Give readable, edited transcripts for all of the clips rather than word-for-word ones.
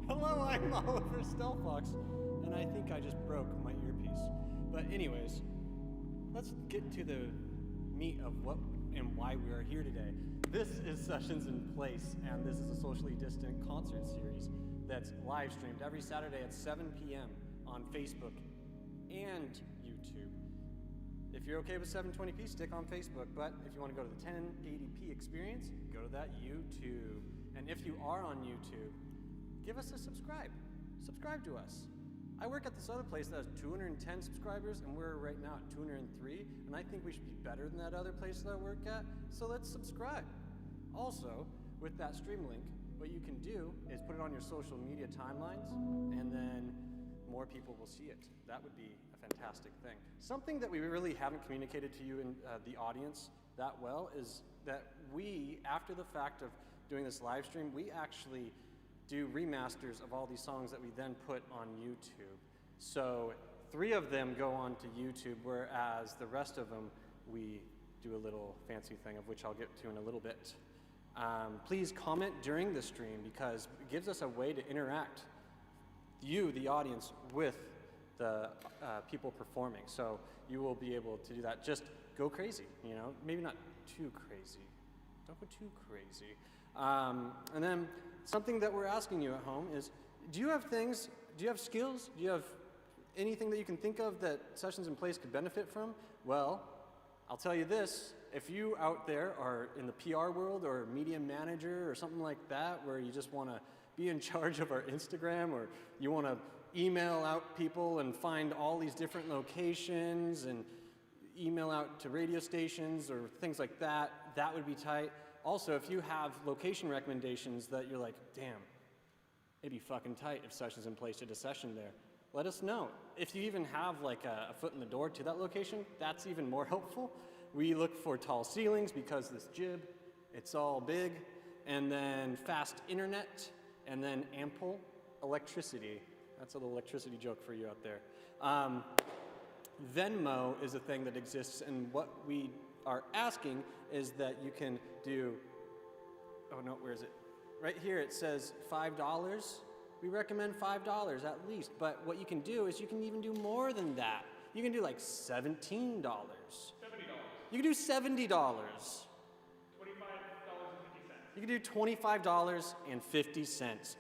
Hello, I'm Oliver Stelfox, and I think I just broke my earpiece. But anyways, let's get to the meat of what and why we are here today. This is Sessions in Place, and this is a socially distant concert series that's live streamed every Saturday at 7 p.m. on Facebook and YouTube. If you're okay with 720p, stick on Facebook, but if you want to go to the 1080p experience, go to that YouTube. And if you are on YouTube, give us a subscribe. Subscribe to us. I work at this other place that has 210 subscribers, and we're right now at 203, and I think we should be better than that other place that I work at, so let's subscribe. Also, with that stream link, what you can do is put it on your social media timelines, and then more people will see it. That would be a fantastic thing. Something that we really haven't communicated to you in the audience that well is that we, after the fact of doing this live stream, we actually do remasters of all these songs that we then put on YouTube. So 3 of them go on to YouTube, whereas the rest of them we do a little fancy thing of which I'll get to in a little bit. Please comment during the stream because it gives us a way to interact, you, the audience, with the people performing. So you will be able to do that. Just go crazy, you know, maybe not too crazy. Don't go too crazy. And then something that we're asking you at home is, do you have things, do you have skills? Do you have anything that you can think of that Sessions in Place could benefit from? Well, I'll tell you this, if you out there are in the PR world or media manager or something like that, where you just want to be in charge of our Instagram, or you want to email out people and find all these different locations and email out to radio stations or things like that, that would be tight. Also, if you have location recommendations that you're like, damn, it'd be fucking tight if Sessions in Place did a session there, let us know. If you even have like a foot in the door to that location, that's even more helpful. We look for tall ceilings because this jib, it's all big, and then fast internet, and then ample electricity. That's a little electricity joke for you out there. Venmo is a thing that exists, and what we are asking is that you can do, oh no, where is it? Right here it says $5. We recommend $5 at least, but what you can do is you can even do more than that. You can do like $17. $70. You can do $70. $25.50. You can do $25.50.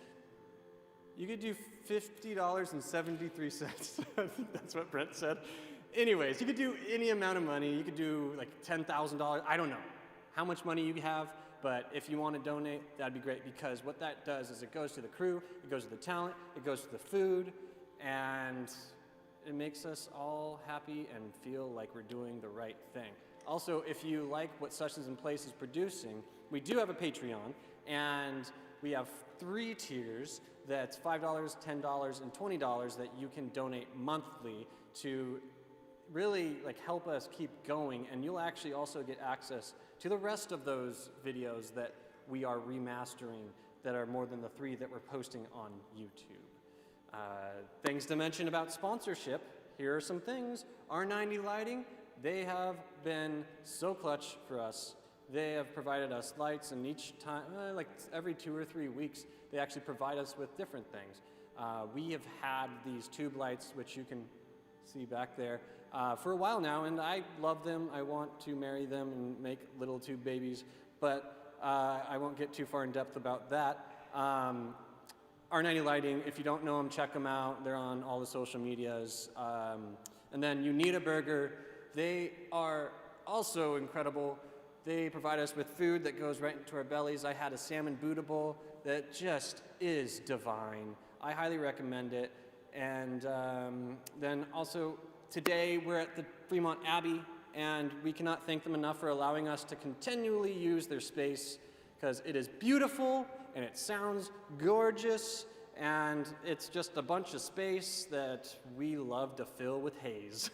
You could do $50.73. I think that's what Brent said. Anyways, you could do any amount of money. You could do like $10,000. I don't know how much money you have, but if you want to donate, that'd be great, because what that does is it goes to the crew, it goes to the talent, it goes to the food, and it makes us all happy and feel like we're doing the right thing. Also, if you like what Sessions in Place is producing, we do have a Patreon, and we have 3 tiers. That's $5, $10, and $20 that you can donate monthly to really like help us keep going, and you'll actually also get access to the rest of those videos that we are remastering that are more than the 3 that we're posting on YouTube. Things to mention about sponsorship, here are some things. R90 Lighting, they have been so clutch for us. They have provided us lights, and each time, like every 2 or 3 weeks, they actually provide us with different things. We have had these tube lights, which you can see back there, for a while now, and I love them. I want to marry them and make little tube babies, but I won't get too far in depth about that. R90 Lighting, if you don't know them, check them out. They're on all the social medias. And then You Need a Burger. They are also incredible. They provide us with food that goes right into our bellies. I had a salmon Buddha bowl that just is divine. I highly recommend it. And then also today we're at the Fremont Abbey, and we cannot thank them enough for allowing us to continually use their space, because it is beautiful and it sounds gorgeous, and it's just a bunch of space that we love to fill with haze.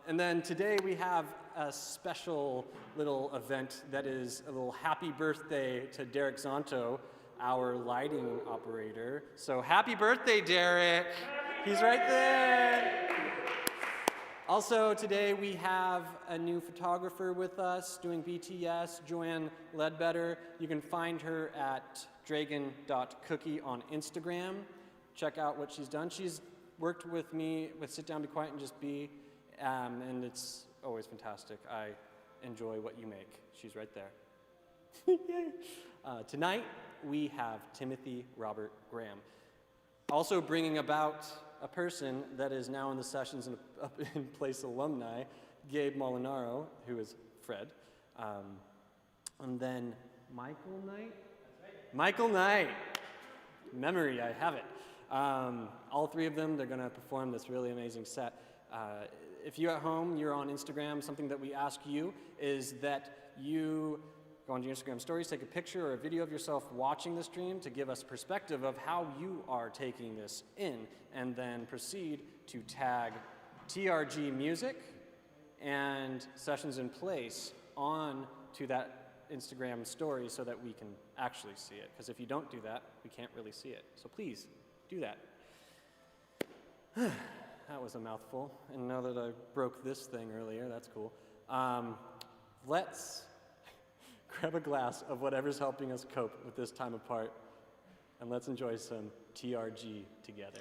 And then today we have a special little event that is a little happy birthday to Derek Zonto, our lighting operator. So happy birthday, Derek. He's right there. Also today we have a new photographer with us doing BTS, Joanne Ledbetter. You can find her at dragon.cookie on Instagram. Check out what she's done. She's worked with me with Sit Down, Be Quiet, and Just Be, and it's always fantastic. I enjoy what you make. She's right there. Tonight, we have Timothy Robert Graham. Also bringing about a person that is now in the sessions and up in place alumni, Gabe Molinaro, who is Fred. And then Michael Knight? Michael Knight. Memory, I have it. All three of them, they're going to perform this really amazing set. If you at home, you're on Instagram, something that we ask you is that you go onto your Instagram stories, take a picture or a video of yourself watching the stream to give us perspective of how you are taking this in, and then proceed to tag TRGMUSIC and Sessions in Place on to that Instagram story so that we can actually see it. Because if you don't do that, we can't really see it. So please, do that. That was a mouthful. And now that I broke this thing earlier, that's cool. Let's grab a glass of whatever's helping us cope with this time apart, and let's enjoy some TRG together.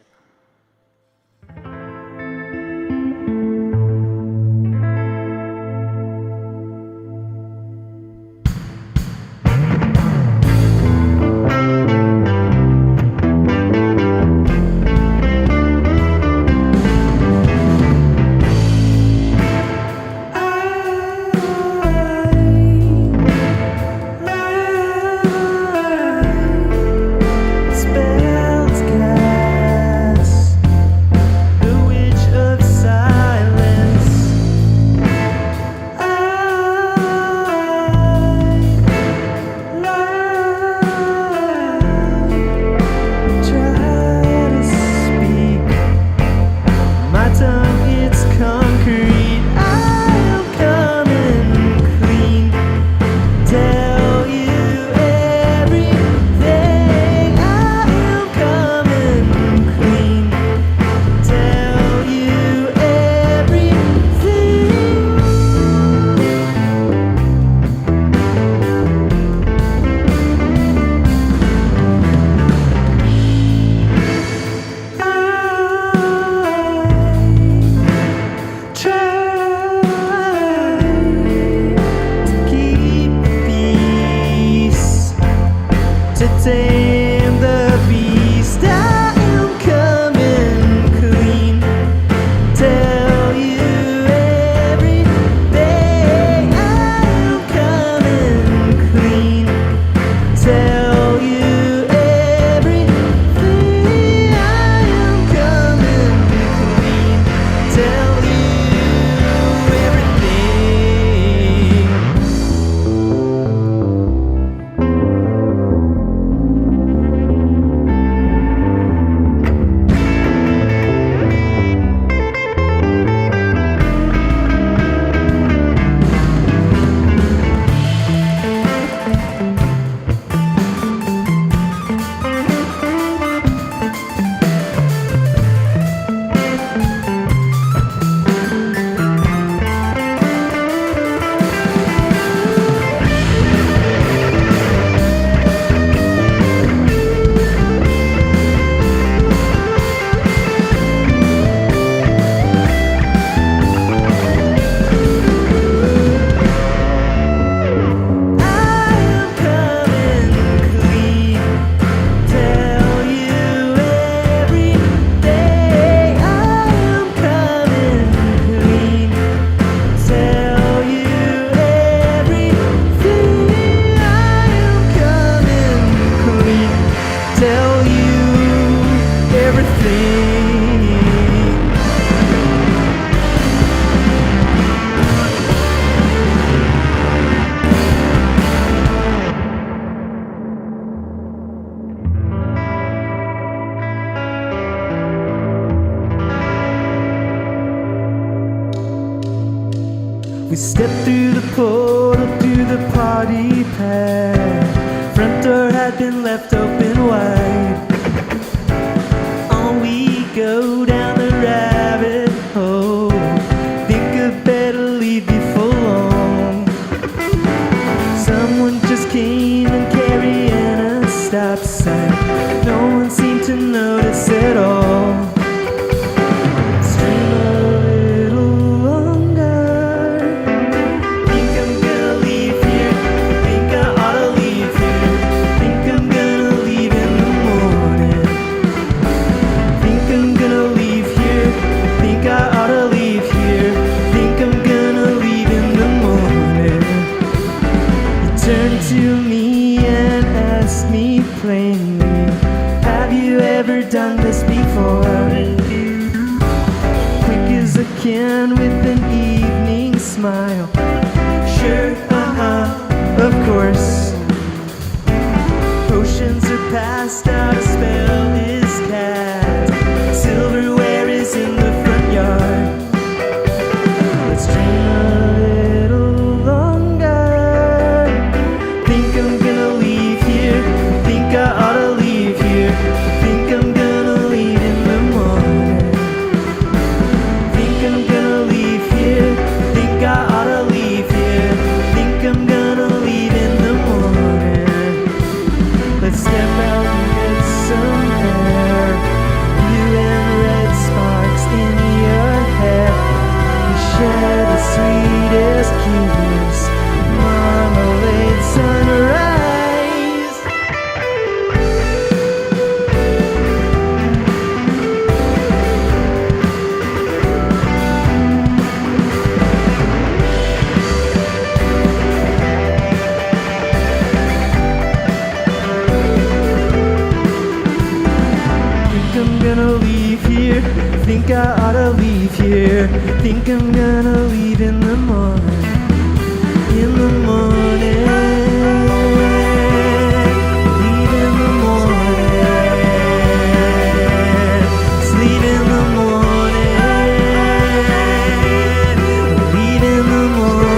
We stepped through the portal to the party pack. Front door had been left open wide. On we go down the rabbit hole. Think I better leave before long. Someone just came and carrying us stop sign. No one seemed to notice at all. Let's dream a little longer. Think I'm gonna leave here. Think I ought to leave here. Think I'm gonna leave in the morning. Think I'm gonna leave here. Think I ought to leave here. Think I'm gonna leave in the morning. You turn to me and ask me plainly, have you ever done this before? Quick as I can with an evening smile. Sure, of course. Potions are passed out, a spell is cast. Silverware is in the front yard. Let's dream a little longer. Think I'm gonna leave here. Think I ought to leave here. Think I'm gonna leave in the morning. Think I'm gonna leave here. Think I ought to leave here. Think I'm gonna leave in the morning. Let's step out and get some air. Blue and red sparks in your hair. We share the sweetest kiss. Marmalade sunrise. Think I'm gonna leave here. Think I ought to leave here. Think I'm gonna leave in the morning. In the morning. Leave in the morning. Sleep in the morning. Leave in the morning.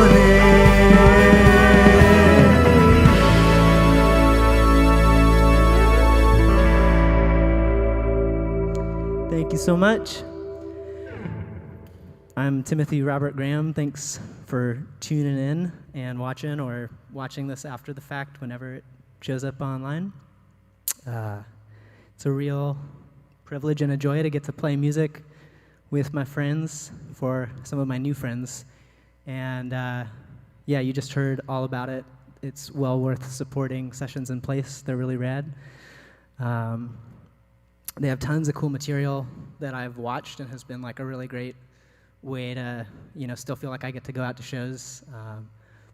Thank you so much. I'm Timothy Robert Graham. Thanks for tuning in and watching, or watching this after the fact whenever it shows up online. It's a real privilege and a joy to get to play music with my friends, for some of my new friends. And yeah, you just heard all about it. It's well worth supporting Sessions in Place. They're really rad. They have tons of cool material that I've watched and has been like a really great way to, still feel like I get to go out to shows.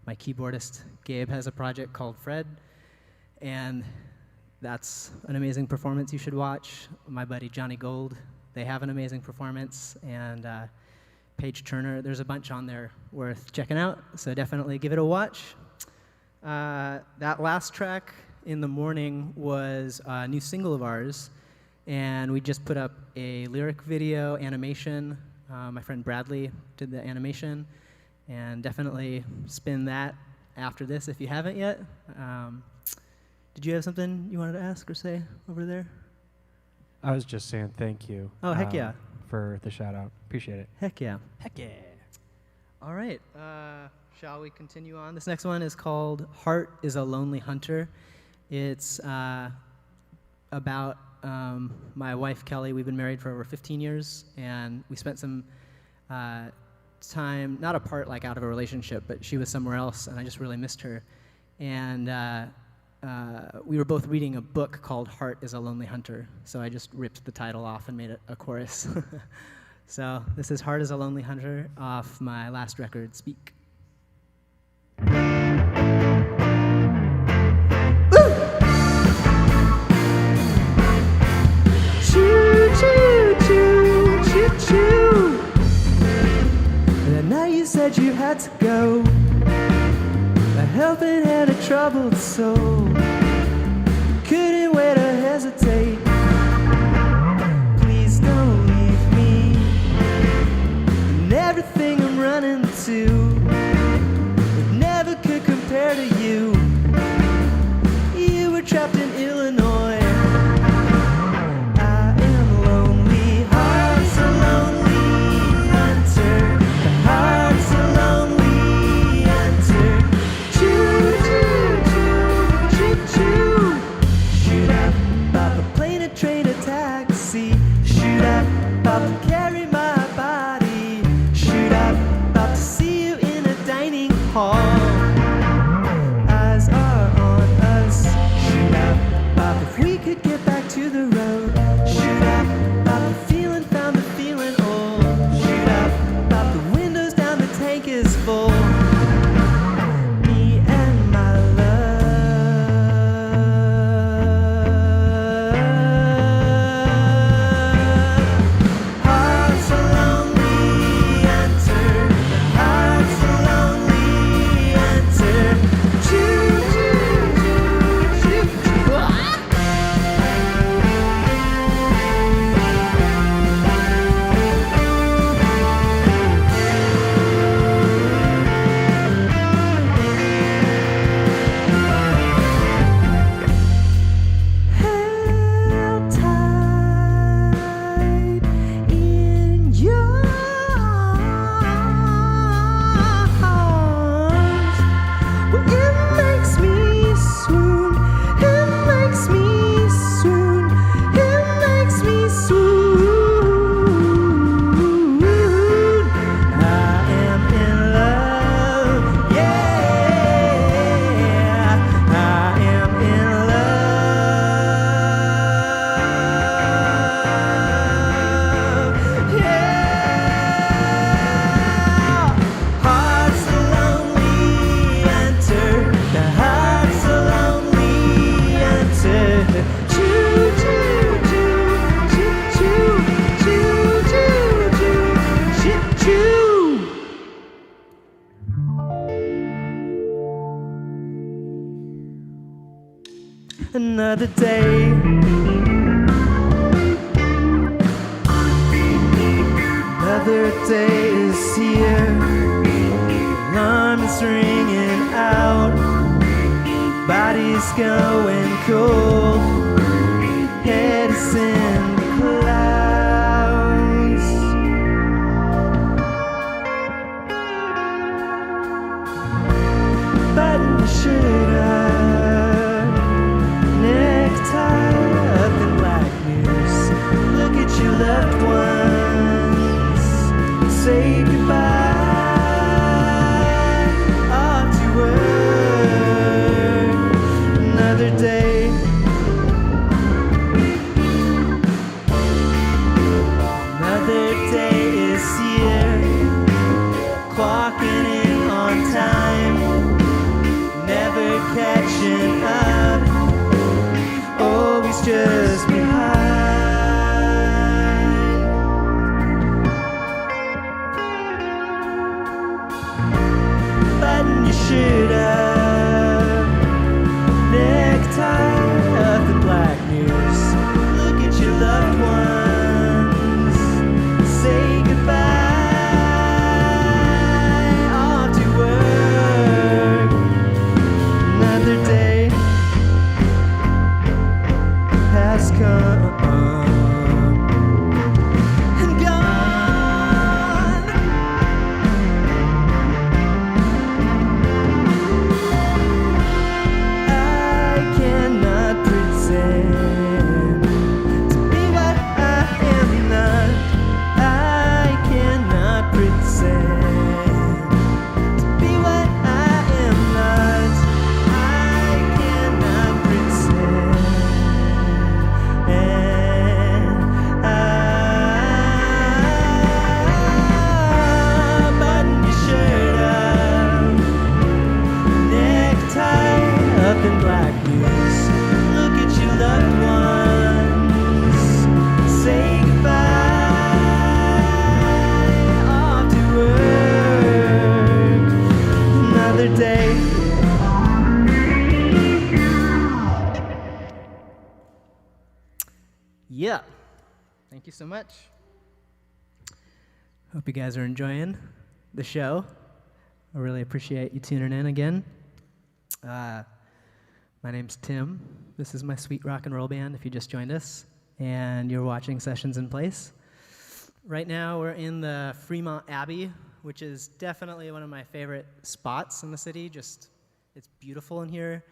My keyboardist, Gabe, has a project called Fred, and that's an amazing performance you should watch. My buddy Johnny Gold, they have an amazing performance, and Paige Turner, there's a bunch on there worth checking out, so definitely give it a watch. That last track, In the Morning, was a new single of ours, and we just put up a lyric video animation. My friend Bradley did the animation, and definitely spin that after this if you haven't yet. Did you have something you wanted to ask or say over there? I was just saying thank you. Oh, heck yeah. For the shout out. Appreciate it. Heck yeah. Heck yeah. All right. Shall we continue on? This next one is called Heart is a Lonely Hunter. It's about my wife, Kelly. We've been married for over 15 years, and we spent some time, not apart like out of a relationship, but she was somewhere else, and I just really missed her. And we were both reading a book called Heart is a Lonely Hunter, so I just ripped the title off and made it a chorus. So this is Heart is a Lonely Hunter off my last record, Speak. Choo-choo, that night you said you had to go, a helping hand, a troubled soul, couldn't wait or hesitate. Please don't leave me, and everything I'm running to, it never could compare to you. You were trapped in Illinois. Choo another day. Another day is here. Alarm is ringing out. Body's going cold. Head is in the clouds. Button your shirt up. Necktie up in black news. Look at your loved ones. Say goodbye. Off to work. Another day. Another day is here. Clocking in on time. Never catching up. Always just behind. Button your shirt up. Necktie up in black news. Look at your loved ones. Say goodbye. Off to work. Another day has come and gone. I cannot pretend to be what I am not. I cannot pretend to be what I am not. I cannot pretend. Button your shirt up. Necktie up in black news. Look at your loved ones. Say goodbye. Off to work. Another day. Yeah. Thank you so much. Hope you guys are enjoying the show. I really appreciate you tuning in again. My name's Tim. This is my sweet rock and roll band, if you just joined us, and you're watching Sessions in Place. Right now, we're in the Fremont Abbey, which is definitely one of my favorite spots in the city. Just, it's beautiful in here.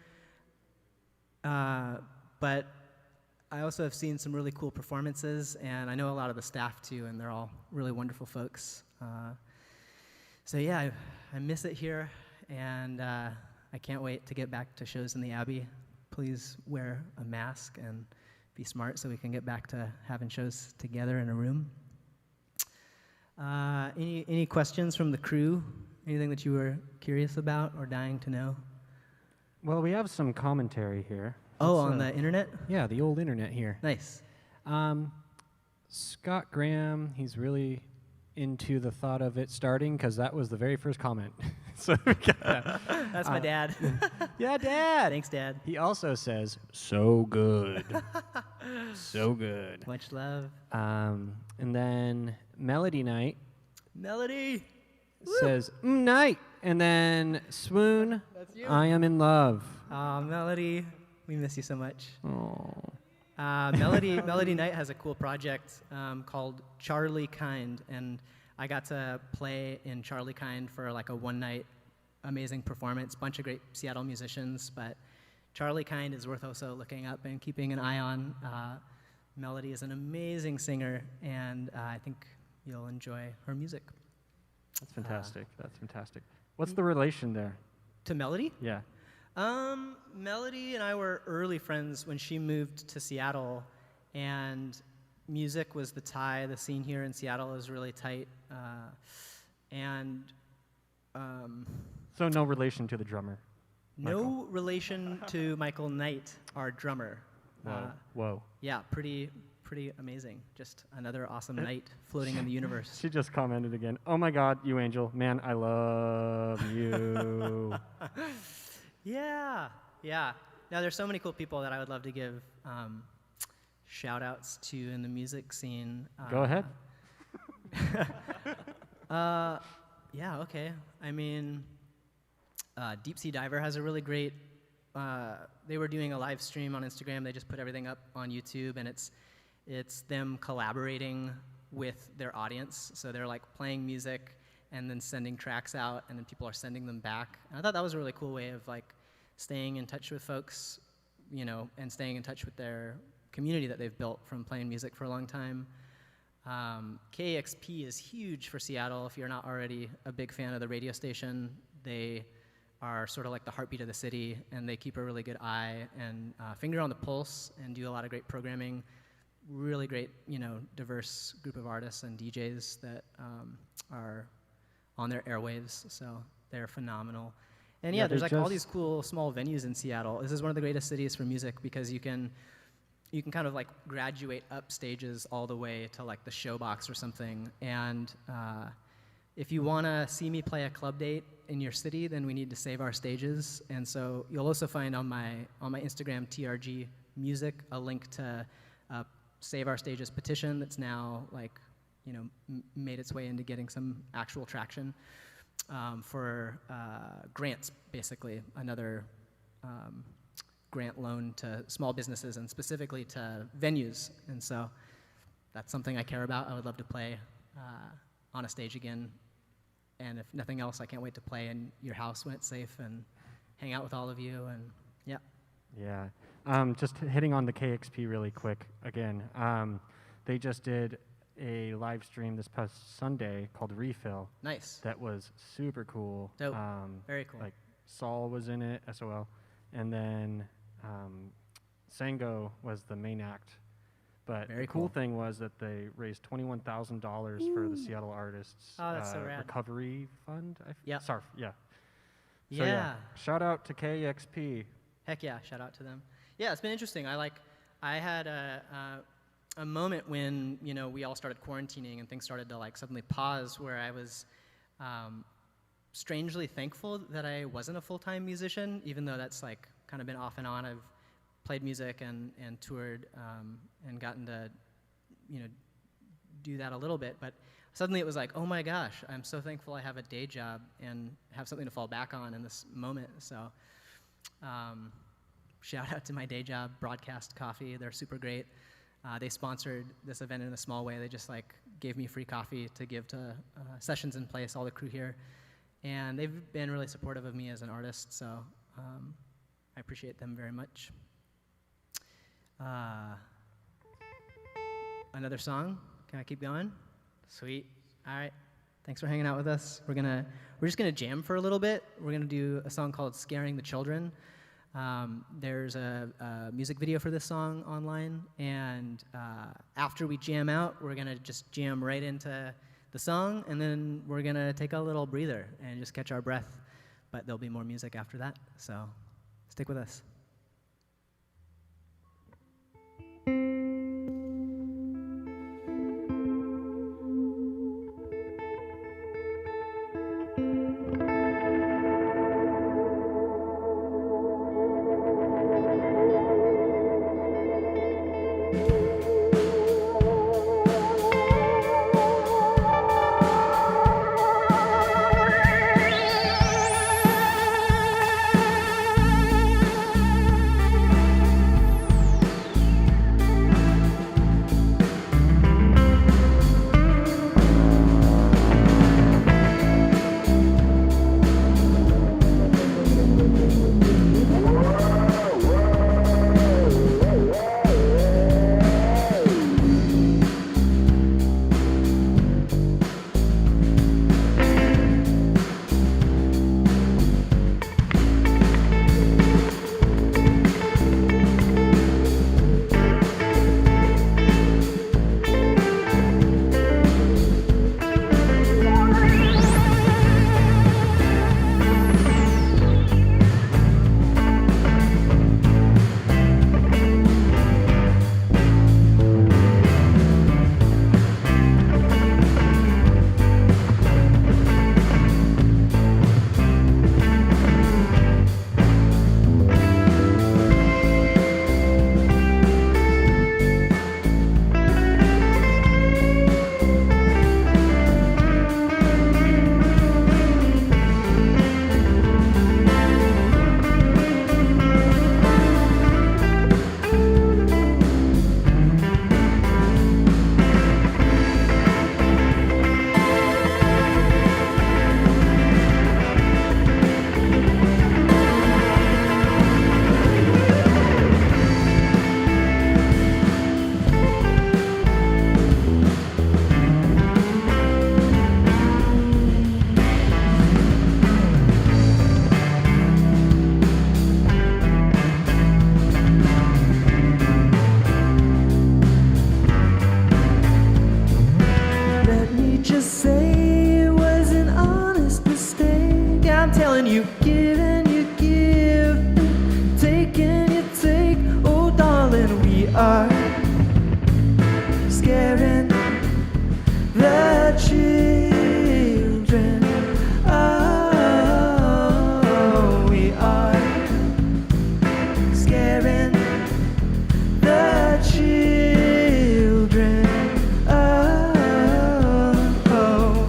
But I also have seen some really cool performances, and I know a lot of the staff too, and they're all really wonderful folks. So yeah, I miss it here, and I can't wait to get back to shows in the Abbey. Please wear a mask and be smart so we can get back to having shows together in a room. Any questions from the crew? Anything that you were curious about or dying to know? Well, we have some commentary here. Oh, on the internet? Yeah, the old internet here. Nice. Scott Graham, he's really into the thought of it starting because that was the very first comment. So we got, That's my dad. yeah, Dad. Thanks, Dad. He also says, so good. So good. Much love. And then Melody Night Melody. says, night. And then Swoon, That's you. I am in love. Melody, we miss you so much. Oh. Melody Knight has a cool project called Charlie Kind, and I got to play in Charlie Kind for like a one-night amazing performance, bunch of great Seattle musicians, but Charlie Kind is worth also looking up and keeping an eye on. Melody is an amazing singer, and I think you'll enjoy her music. That's fantastic. That's fantastic. What's the relation there? To Melody? Yeah. Melody and I were early friends when she moved to Seattle, and music was the tie. The scene here in Seattle is really tight, So no relation to the drummer? no Michael. relation to Michael Knight, our drummer. Whoa. Yeah, pretty amazing. Just another awesome night floating in the universe. She just commented again. Oh my God, you angel. Man, I love you. Yeah. Now, there's so many cool people that I would love to give shout outs to in the music scene. Go ahead. Yeah, okay. I mean, Deep Sea Diver has a really great, they were doing a live stream on Instagram. They just put everything up on YouTube, and it's them collaborating with their audience. So they're like playing music and then sending tracks out, and then people are sending them back. And I thought that was a really cool way of like staying in touch with folks, you know, and staying in touch with their community that they've built from playing music for a long time. KEXP is huge for Seattle. If you're not already a big fan of the radio station, they are sort of like the heartbeat of the city, and they keep a really good eye and finger on the pulse and do a lot of great programming. Really great, you know, diverse group of artists and DJs that are on their airwaves, so they're phenomenal. And yeah, there's like all these cool small venues in Seattle. This is one of the greatest cities for music because you can kind of like graduate up stages all the way to like the Showbox or something. And if you want to see me play a club date in your city, then we need to save our stages. And so you'll also find on my Instagram, TRGMUSIC, a link to Save Our Stages petition that's now like, you know, made its way into getting some actual traction for grants, basically, another grant loan to small businesses and specifically to venues. And so that's something I care about. I would love to play on a stage again. And if nothing else, I can't wait to play in your house when it's safe and hang out with all of you. And yeah. Yeah. Just hitting on the KXP really quick again. They just did a live stream this past Sunday called Refill. Nice. That was super cool. Dope. Very cool. Like Saul was in it, SOL, and then Sango was the main act. But Very the cool cool. thing was that they raised $21,000 for the Seattle Artists Oh, that's so rad. Recovery Fund. Yeah. SARF, yeah. Yeah. So, yeah. Shout out to KXP. Heck yeah, shout out to them. Yeah, it's been interesting. I had a moment when, you know, we all started quarantining and things started to like suddenly pause, where I was strangely thankful that I wasn't a full-time musician, even though that's like kind of been off and on. I've played music and toured and gotten to, you know, do that a little bit. But suddenly it was like, oh my gosh, I'm so thankful I have a day job and have something to fall back on in this moment. So shout out to my day job, Broadcast Coffee. They're super great. They sponsored this event in a small way. They just like gave me free coffee to give to Sessions in Place, all the crew here. And they've been really supportive of me as an artist, so I appreciate them very much. Another song? Can I keep going? Sweet. All right. Thanks for hanging out with us. We're just gonna jam for a little bit. We're gonna do a song called "Scaring the Children." There's a music video for this song online, and after we jam out, we're gonna just jam right into the song, and then we're gonna take a little breather and just catch our breath. But there'll be more music after that, so stick with us. are scaring the children. Oh, we are scaring the children. Oh, oh.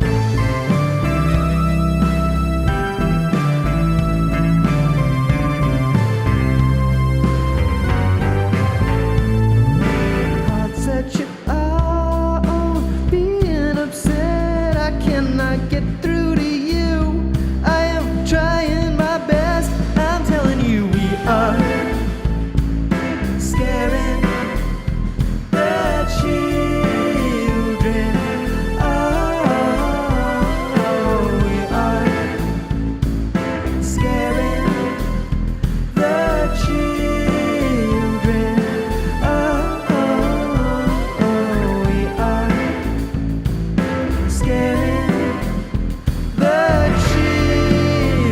Hearts at your own, being upset. I cannot get through to you. I am trying my best. I'm telling you, we are scaring the children. Oh, we are scaring the children. Oh, we are scaring the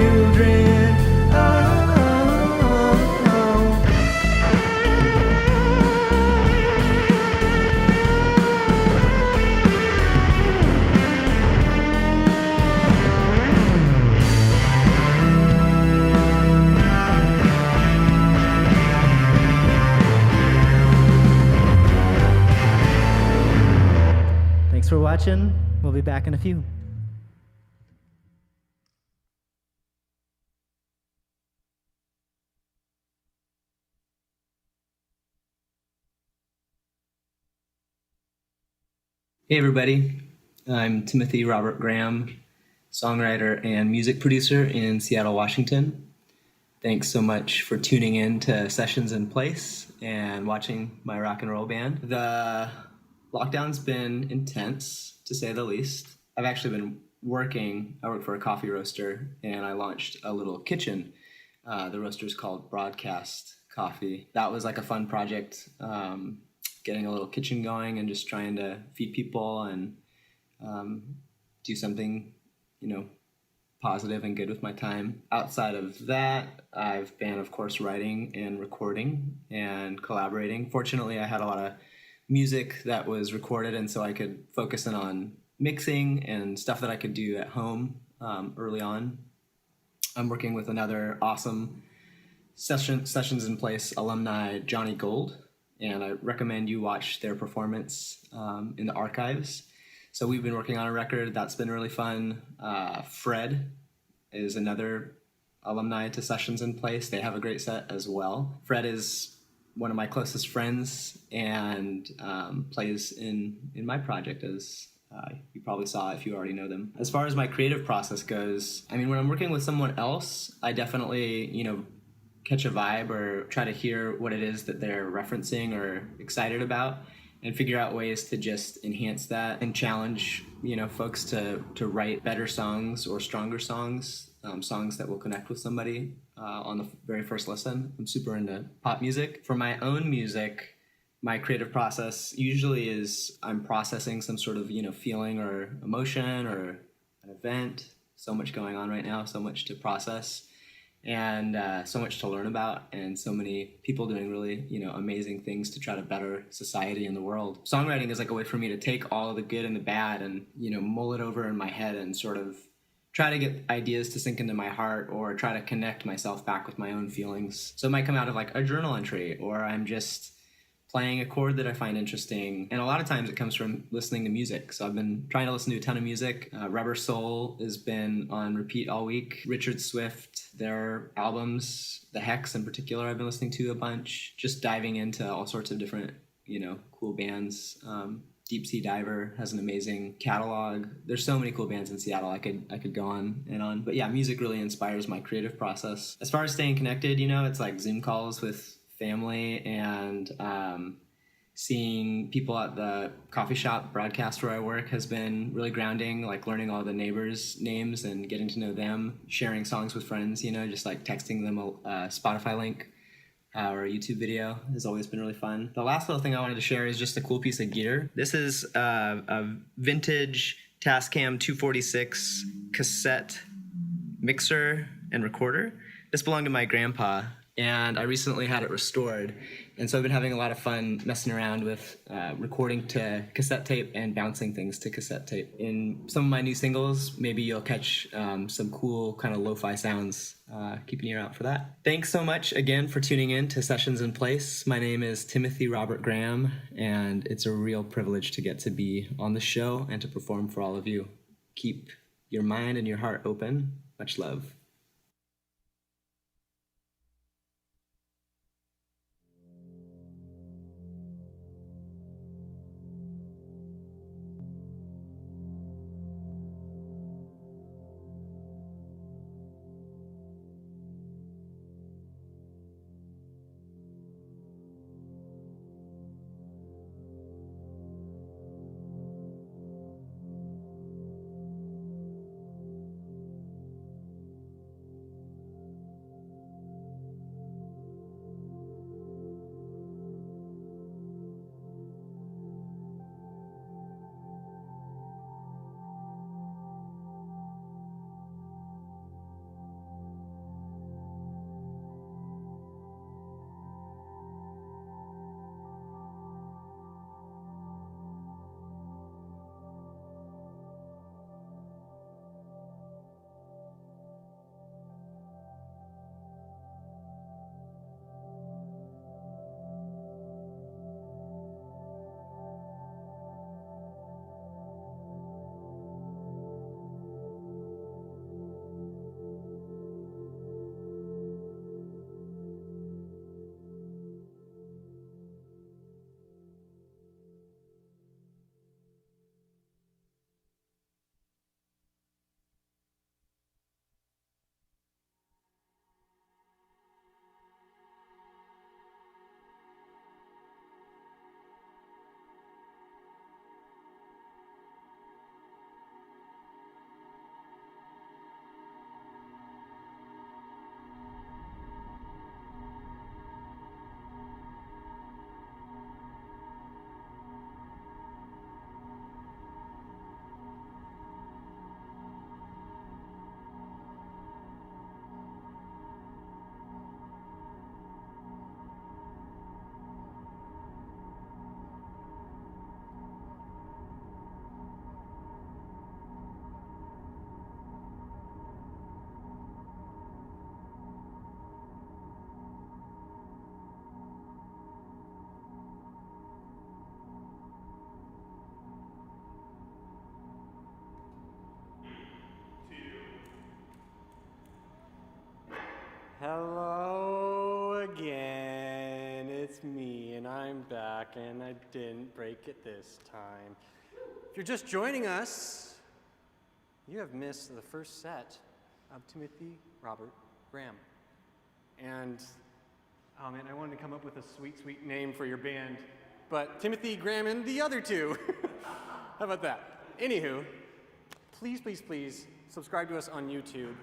children. Oh. Thanks for watching. We'll be back in a few. Hey everybody, I'm Timothy Robert Graham, songwriter and music producer in Seattle, Washington. Thanks so much for tuning in to Sessions in Place and watching my rock and roll band. The lockdown's been intense, to say the least. I've actually been I work for a coffee roaster, and I launched a little kitchen. The roaster's called Broadcast Coffee. That was like a fun project, getting a little kitchen going and just trying to feed people and do something, positive and good with my time. Outside of that, I've been, of course, writing and recording and collaborating. Fortunately, I had a lot of music that was recorded, and so I could focus in on mixing and stuff that I could do at home early on. I'm working with another awesome Sessions in Place alumni, Johnny Gold, and I recommend you watch their performance in the archives. So we've been working on a record that's been really fun. Fred is another alumni to Sessions in Place. They have a great set as well. Fred is one of my closest friends and plays in my project, as you probably saw if you already know them. As far as my creative process goes, when I'm working with someone else, I definitely, catch a vibe or try to hear what it is that they're referencing or excited about and figure out ways to just enhance that and challenge, folks to write better songs or stronger songs, songs that will connect with somebody on the very first listen. I'm super into pop music. For my own music, my creative process usually is I'm processing some sort of, feeling or emotion or an event. So much going on right now, so much to process. And so much to learn about, and so many people doing really, amazing things to try to better society and the world. Songwriting is like a way for me to take all of the good and the bad and, mull it over in my head and sort of try to get ideas to sink into my heart or try to connect myself back with my own feelings. So it might come out of like a journal entry, or I'm just playing a chord that I find interesting. And a lot of times it comes from listening to music. So I've been trying to listen to a ton of music. Rubber Soul has been on repeat all week. Richard Swift, their albums, The Hex in particular, I've been listening to a bunch. Just diving into all sorts of different, cool bands. Deep Sea Diver has an amazing catalog. There's so many cool bands in Seattle. I could go on and on. But yeah, music really inspires my creative process. As far as staying connected, it's like Zoom calls with family and seeing people at the coffee shop Broadcast where I work has been really grounding, like learning all the neighbors' names and getting to know them, sharing songs with friends, just like texting them a Spotify link or a YouTube video has always been really fun. The last little thing I wanted to share is just a cool piece of gear. This is a vintage Tascam 246 cassette mixer and recorder. This belonged to my grandpa. and I recently had it restored. And so I've been having a lot of fun messing around with recording to cassette tape and bouncing things to cassette tape. In some of my new singles, maybe you'll catch some cool kind of lo-fi sounds. Keep an ear out for that. Thanks so much again for tuning in to Sessions in Place. My name is Timothy Robert Graham, and it's a real privilege to get to be on the show and to perform for all of you. Keep your mind and your heart open. Much love. Hello again, it's me, and I'm back, and I didn't break it this time. If you're just joining us, you have missed the first set of Timothy Robert Graham. And, oh man, I wanted to come up with a sweet, sweet name for your band, but Timothy Graham and the other two. How about that? Anywho, please, please, please subscribe to us on YouTube.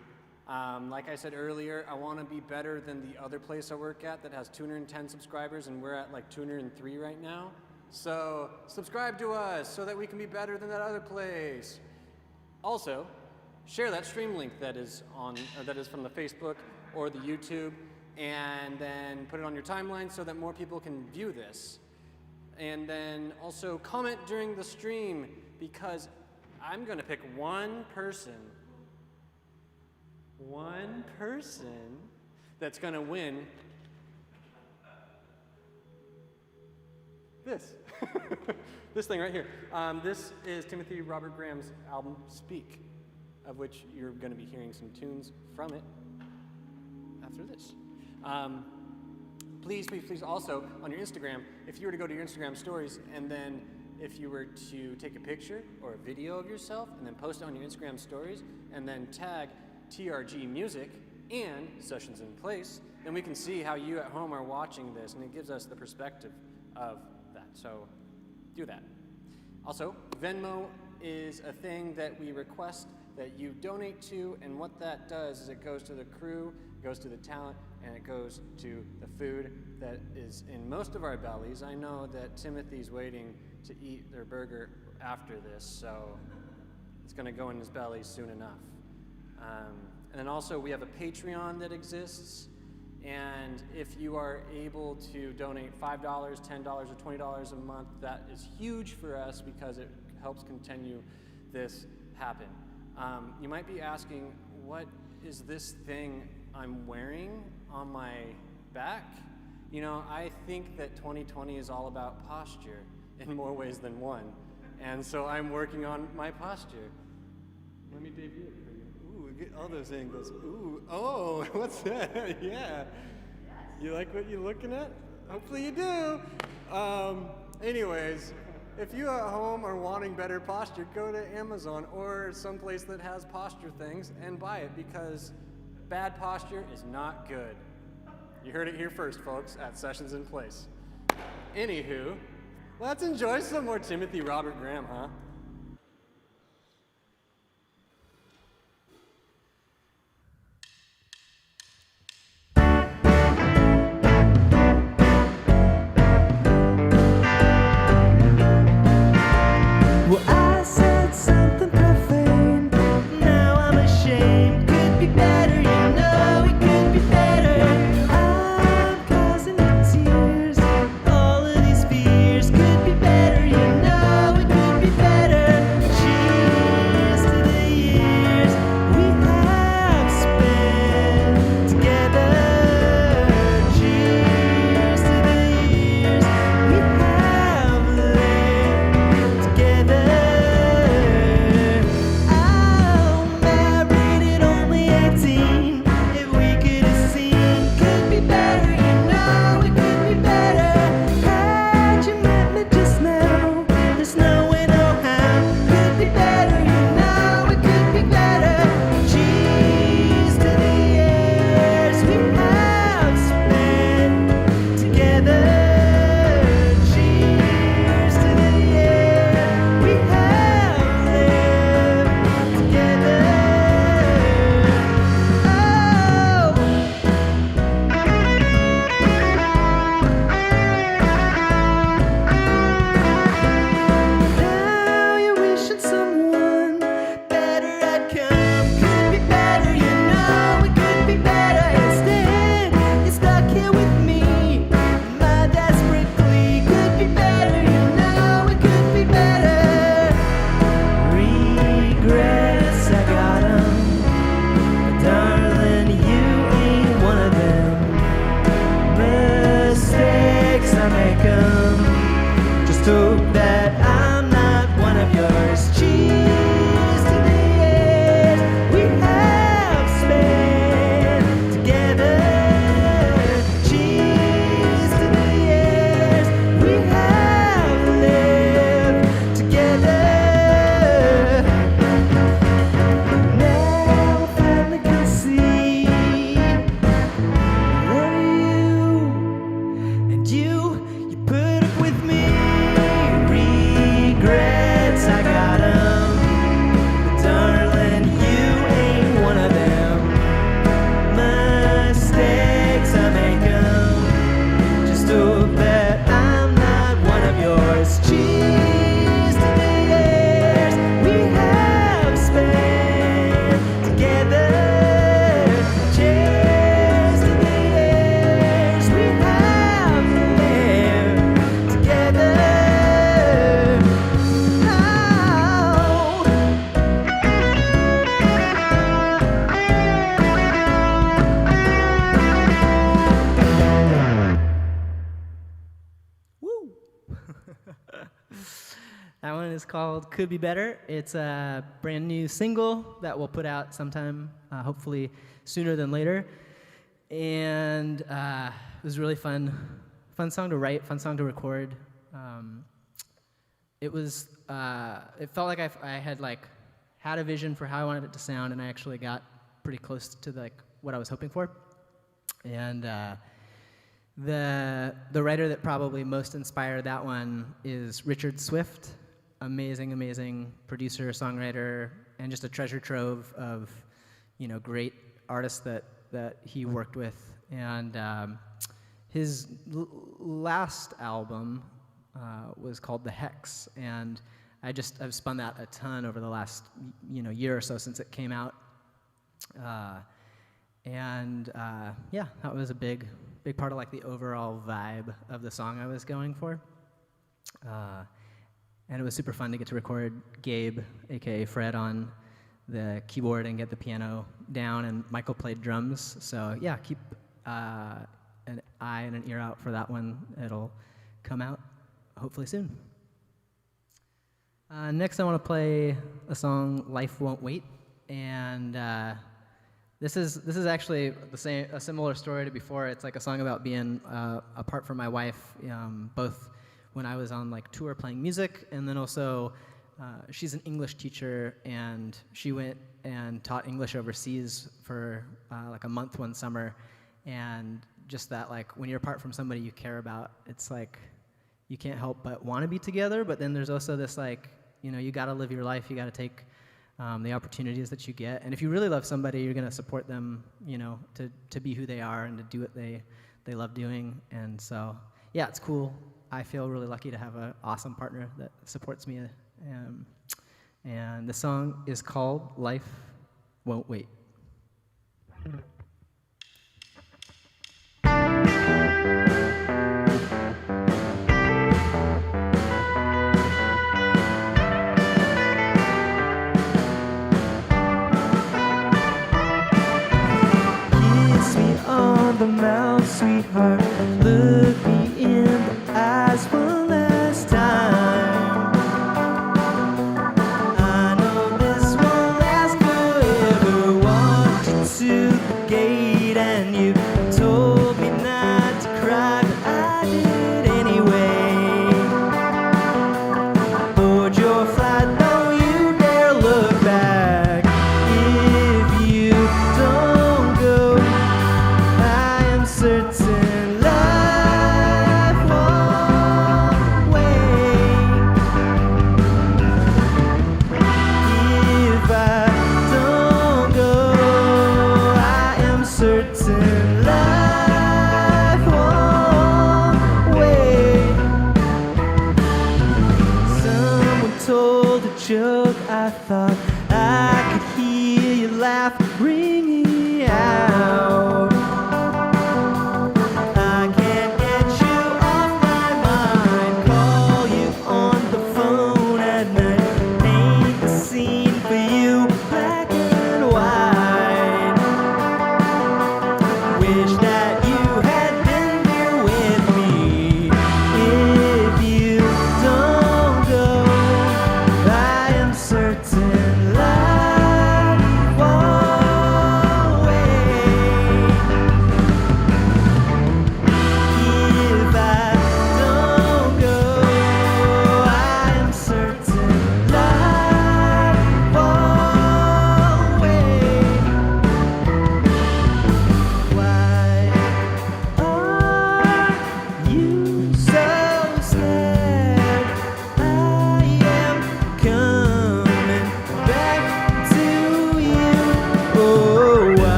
Like I said earlier, I want to be better than the other place I work at that has 210 subscribers, and we're at like 203 right now. So subscribe to us so that we can be better than that other place. Also, share that stream link that is from the Facebook or the YouTube, and then put it on your timeline so that more people can view this. And then also comment during the stream, because I'm going to pick one person that's going to win this. This thing right here. This is Timothy Robert Graham's album, Speak, of which you're going to be hearing some tunes from it after this. Please, please, please also, on your Instagram, if you were to go to your Instagram stories, and then if you were to take a picture or a video of yourself and then post it on your Instagram stories and then tag TRGMUSIC and Sessions in Place, then we can see how you at home are watching this, and it gives us the perspective of that. So do that. Also, Venmo is a thing that we request that you donate to, and what that does is it goes to the crew, it goes to the talent, and it goes to the food that is in most of our bellies. I know that Timothy's waiting to eat their burger after this, so it's going to go in his belly soon enough. And then also we have a Patreon that exists, And if you are able to donate $5, $10, or $20 a month, that is huge for us because it helps continue this happen. You might be asking, what is this thing I'm wearing on my back? You know, I think that 2020 is all about posture in more ways than one. And so I'm working on my posture. Let me debut it for you. Ooh, get all those angles. Ooh, oh, what's that? Yeah. You like what you're looking at? Hopefully you do. Anyways, if you at home are wanting better posture, go to Amazon or someplace that has posture things and buy it, because bad posture is not good. You heard it here first, folks, at Sessions in Place. Anywho, let's enjoy some more Timothy Robert Graham, huh? Well, I said something profane. Now I'm ashamed. Could be better, you know it could be better. I'm causing you tears. All of these fears could be better, you know it could be better. Cheers to the years we have spent together. Cheers to the years we have lived together. I'm married at only 18. If we could have seen, could be better, you know it could be better. Had you met me just now, there's no way, no how. Could be better, you know it could be better. Cheers to the years we have spent together. Cheers to the years we have lived together. Now you're wishing someone better had come. Could be better, you know it could be better. Instead, you're stuck here with me. My desperate plea could be better, you know it could be better. Regrets, I got 'em. Darling, you ain't one of them. Mistakes, I make 'em. Just hope that I'm not one of yours. Cheers to the years we have spent together. Cheers to the years we have lived together. Now I finally can see I love you, and you put up with me. Regrets, I got 'em. But darling, you ain't one of them. Mistakes, I make 'em. Just hope that I'm not one of yours. Cheers to the years we have spent together. Cheers to the years we have lived together. Woo! That one is called Could Be Better. It's a brand new single that we'll put out sometime, hopefully sooner than later. And it was really fun song to write, fun song to record. It felt like I had had a vision for how I wanted it to sound, and I actually got pretty close to what I was hoping for. And the writer that probably most inspired that one is Richard Swift. Amazing producer, songwriter, and just a treasure trove of great artists that he worked with. And his last album was called The Hex, and I've spun that a ton over the last year or so since it came out. And yeah, that was a big part of like the overall vibe of the song I was going for. And it was super fun to get to record Gabe, aka Fred, on the keyboard and get the piano down, and Michael played drums. So yeah, keep an eye and an ear out for that one. It'll come out hopefully soon. Next, I want to play a song, "Life Won't Wait," and this is actually a similar story to before. It's like a song about being apart from my wife, both when I was on like tour playing music, and then also she's an English teacher, and she went and taught English overseas for like a month one summer, and just that, like, when you're apart from somebody you care about, it's like you can't help but want to be together, but then there's also this, like, you know, you got to live your life, you got to take the opportunities that you get, and if you really love somebody, you're going to support them, you know, to be who they are and to do what they love doing. And so yeah, it's cool. I feel really lucky to have an awesome partner that supports me, and the song is called "Life Won't Wait." Kiss me on the mouth, sweetheart. Look me in the eyes one last time. I know this won't last forever. Walked you to the gate and you told me not to cry, but I did anyway. Board your flight, don't you dare look back. If you don't go, I am certain life won't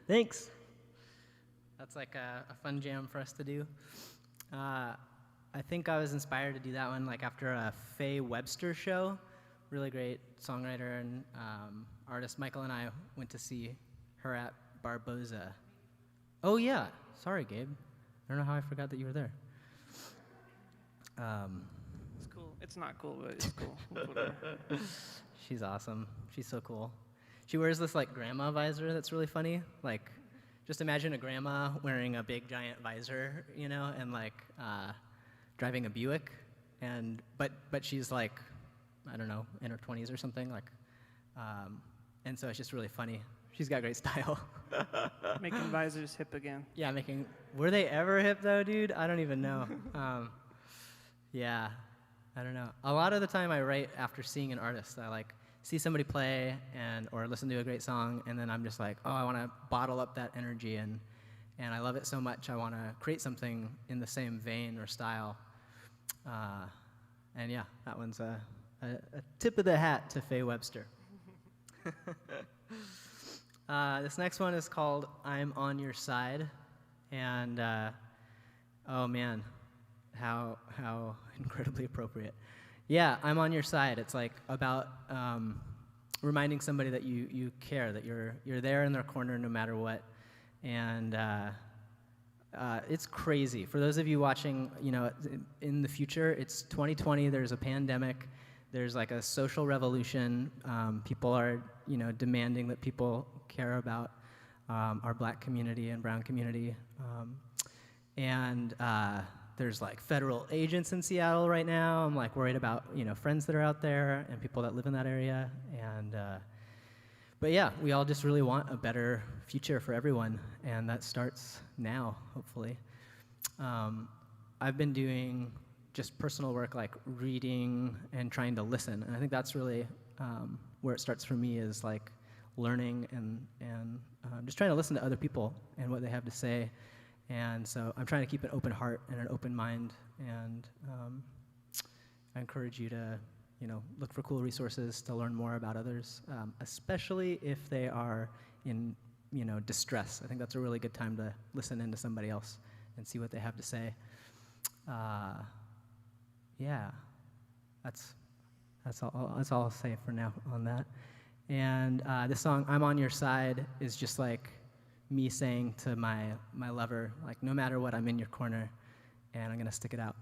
Thanks. That's like a fun jam for us to do. I think I was inspired to do that one like after a Faye Webster show. Really great songwriter and artist. Michael and I went to see her at Barboza. Oh yeah, sorry Gabe. I don't know how I forgot that you were there. It's cool. It's not cool, but it's cool. Whatever. She's awesome. She's so cool. She wears this like grandma visor that's really funny. Like, just imagine a grandma wearing a big giant visor, you know, and like driving a Buick, and but she's like, I don't know, in her 20s or something, like, and so it's just really funny. She's got great style. Making visors hip again. Yeah, were they ever hip though, dude? I don't even know. Yeah, I don't know. A lot of the time I write after seeing an artist. I like see somebody play or listen to a great song, and then I'm just like, oh, I want to bottle up that energy, and I love it so much I want to create something in the same vein or style. And yeah, that one's a tip of the hat to Faye Webster. This next one is called I'm on Your Side, and oh man, how incredibly appropriate. Yeah, I'm on your side. It's like about reminding somebody that you care, that you're there in their corner no matter what. And it's crazy. For those of you watching, you know, in the future, it's 2020. There's a pandemic. There's like a social revolution. People are, you know, demanding that people care about our Black community and brown community. There's like federal agents in Seattle right now. I'm like worried about, you know, friends that are out there and people that live in that area. But yeah, we all just really want a better future for everyone, and that starts now, hopefully. I've been doing just personal work like reading and trying to listen, and I think that's really where it starts for me, is like learning and just trying to listen to other people and what they have to say. And so I'm trying to keep an open heart and an open mind, and I encourage you to, you know, look for cool resources to learn more about others, especially if they are in, you know, distress. I think that's a really good time to listen into somebody else and see what they have to say. Yeah, that's all I'll say for now on that. And this song, I'm on Your Side, is just like me saying to my lover, like, no matter what, I'm in your corner, and I'm gonna stick it out.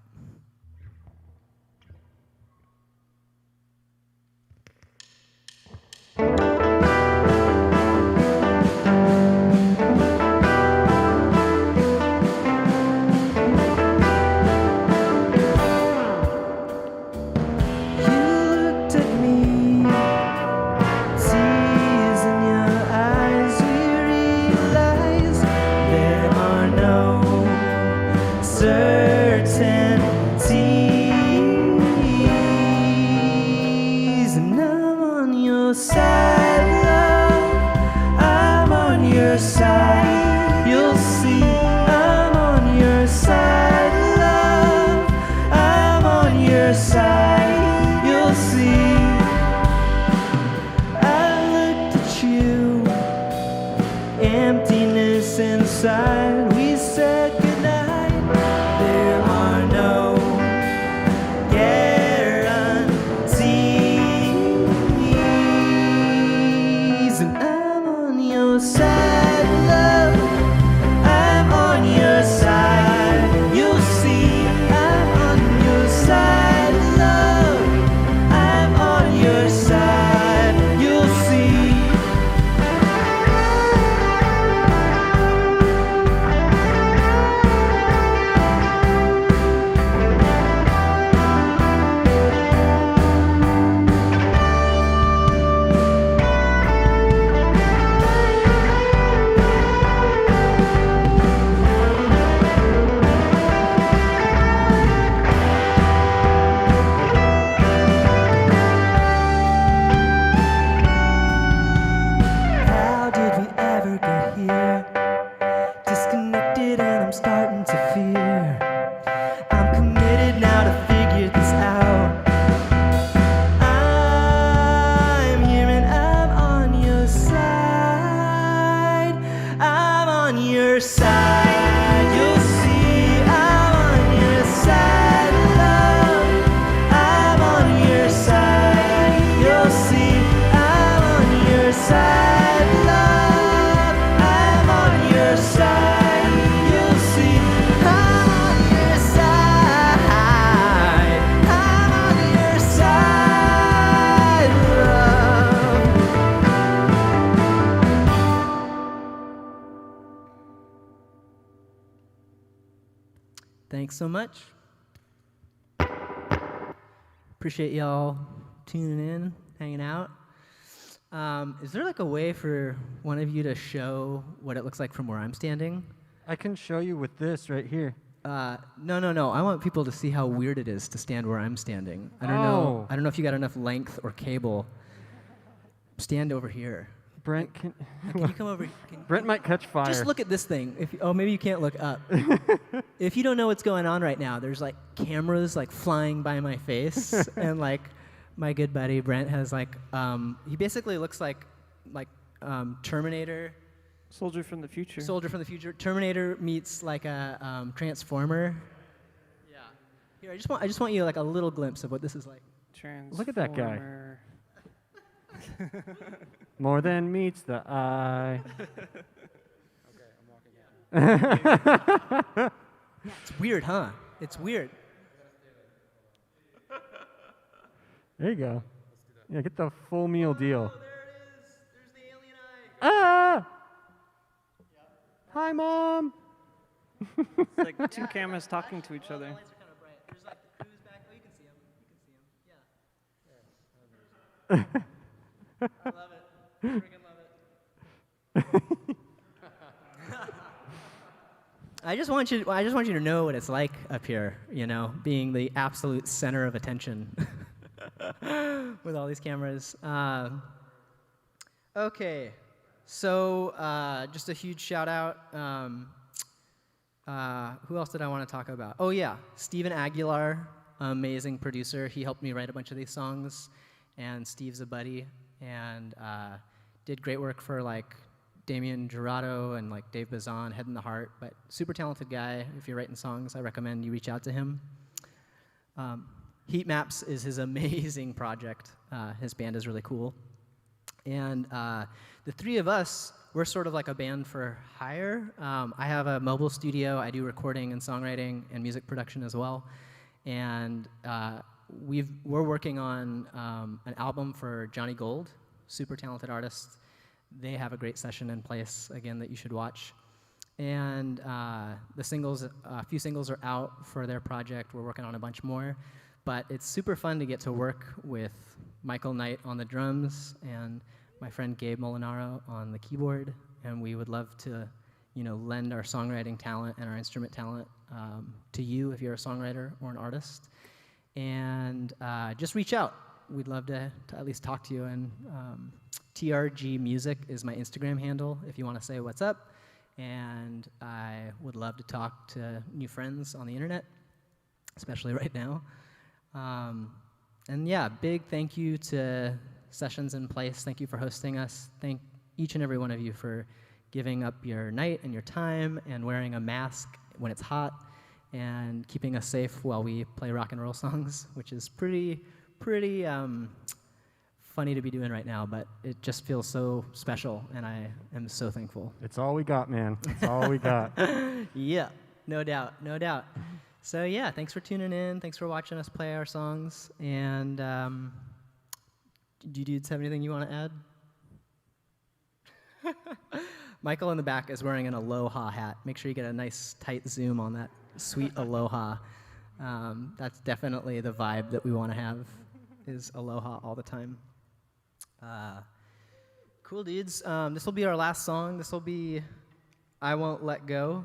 thanks so much. Appreciate y'all tuning in, hanging out. Is there like a way for one of you to show what it looks like from where I'm standing? I can show you with this right here. No. I want people to see how weird it is to stand where I'm standing. I don't know. I don't know if you got enough length or cable. Stand over here. Brent, can you come over? Brent might catch fire. Just look at this thing. Maybe you can't look up. If you don't know what's going on right now, there's like cameras like flying by my face, and like my good buddy Brent has like he basically looks like Terminator. Soldier from the future. Soldier from the future. Terminator meets like a Transformer. Yeah. Here, I just want you like a little glimpse of what this is like. Look at that guy. More than meets the eye. Yeah, it's weird, huh? It's weird. There you go. Yeah, get the full meal deal. Oh, there it is. There's the alien eye. Ah! Hi, Mom. It's like two cameras talking to each other. The lights are kind of bright. There's like the crews back. Oh, you can see them. You can see them. Yeah. I love it. I freaking love it. I just want you to know what it's like up here, you know, being the absolute center of attention with all these cameras. Okay, so just a huge shout out. Who else did I want to talk about? Oh yeah, Steven Aguilar, amazing producer. He helped me write a bunch of these songs, and Steve's a buddy, and did great work for like Damien Jurado and like Dave Bazan, Head in the Heart, but super talented guy. If you're writing songs, I recommend you reach out to him. Heat Maps is his amazing project. His band is really cool. And the three of us, we're sort of like a band for hire. I have a mobile studio. I do recording and songwriting and music production as well. And we're working on an album for Johnny Gold, super talented artist. They have a great session in place, again, that you should watch. And the singles, a few singles are out for their project. We're working on a bunch more. But it's super fun to get to work with Michael Knight on the drums and my friend Gabe Molinaro on the keyboard. And we would love to, you know, lend our songwriting talent and our instrument talent to you if you're a songwriter or an artist. And just reach out. We'd love to at least talk to you. And TRGMUSIC is my Instagram handle if you want to say what's up. And I would love to talk to new friends on the internet, especially right now. And yeah, big thank you to Sessions in Place. Thank you for hosting us. Thank each and every one of you for giving up your night and your time and wearing a mask when it's hot and keeping us safe while we play rock and roll songs, which is pretty funny to be doing right now, but it just feels so special, and I am so thankful. It's all we got, man. It's all we got. Yeah, no doubt, no doubt. So yeah, thanks for tuning in. Thanks for watching us play our songs. And do you dudes have anything you want to add? Michael in the back is wearing an Aloha hat. Make sure you get a nice tight zoom on that sweet Aloha. That's definitely the vibe that we want to have, is Aloha all the time. Cool, dudes. This will be our last song. This will be I Won't Let Go.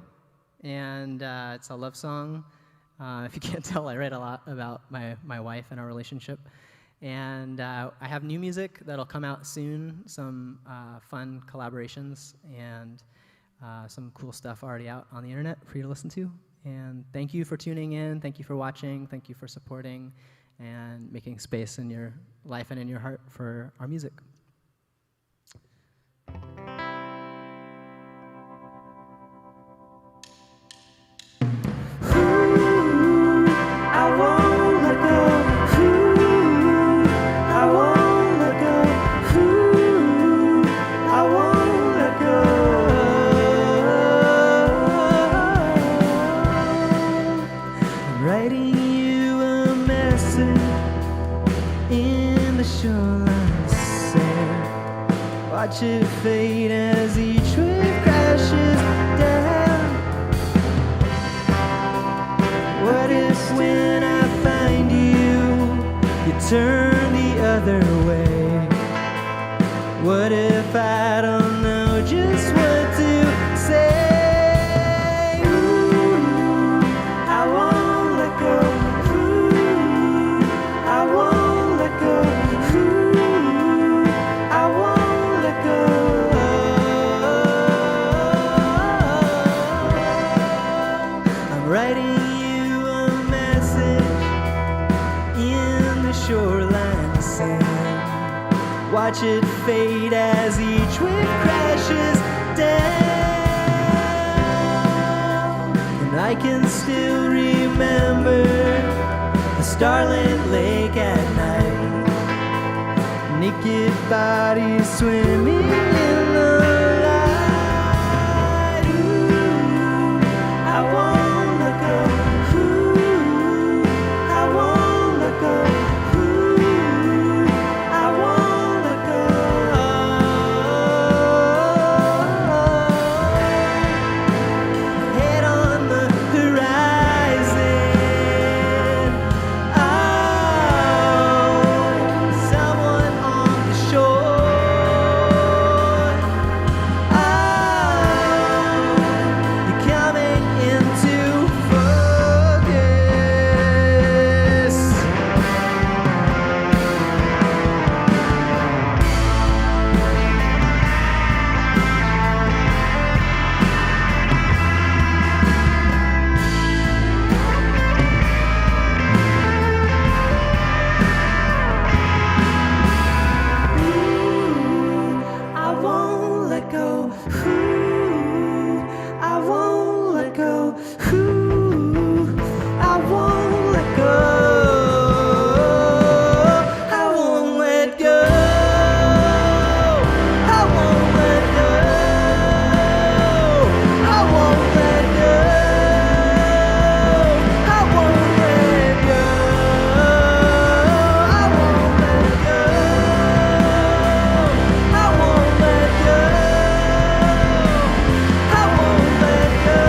And it's a love song. If you can't tell, I write a lot about my wife and our relationship. And I have new music that'll come out soon, some fun collaborations, and some cool stuff already out on the internet for you to listen to. And thank you for tuning in. Thank you for watching. Thank you for supporting and making space in your life and in your heart for our music. Watch it fade as each wave crashes down. turn the other way? What if I don't know just what to say? Ooh, I won't let go. Ooh, I won't let go. Ooh, I won't let go. I'm writing you a message in the shoreline sand. Watch it fade as each wave crashes down. And I can still remember the starlit lake at night. Naked bodies swimming in the light. Ooh, I won't let go. Ooh, I won't let go. Ooh, I won't let go. Head on the horizon. Oh, someone on the shore. Oh, you're coming into focus. I won't let go. Ooh, I won't let go. Ooh, I won't let go. I won't let go. I won't let go. I won't let go. I won't let go. I won't let go. I won't let go. I won't let go.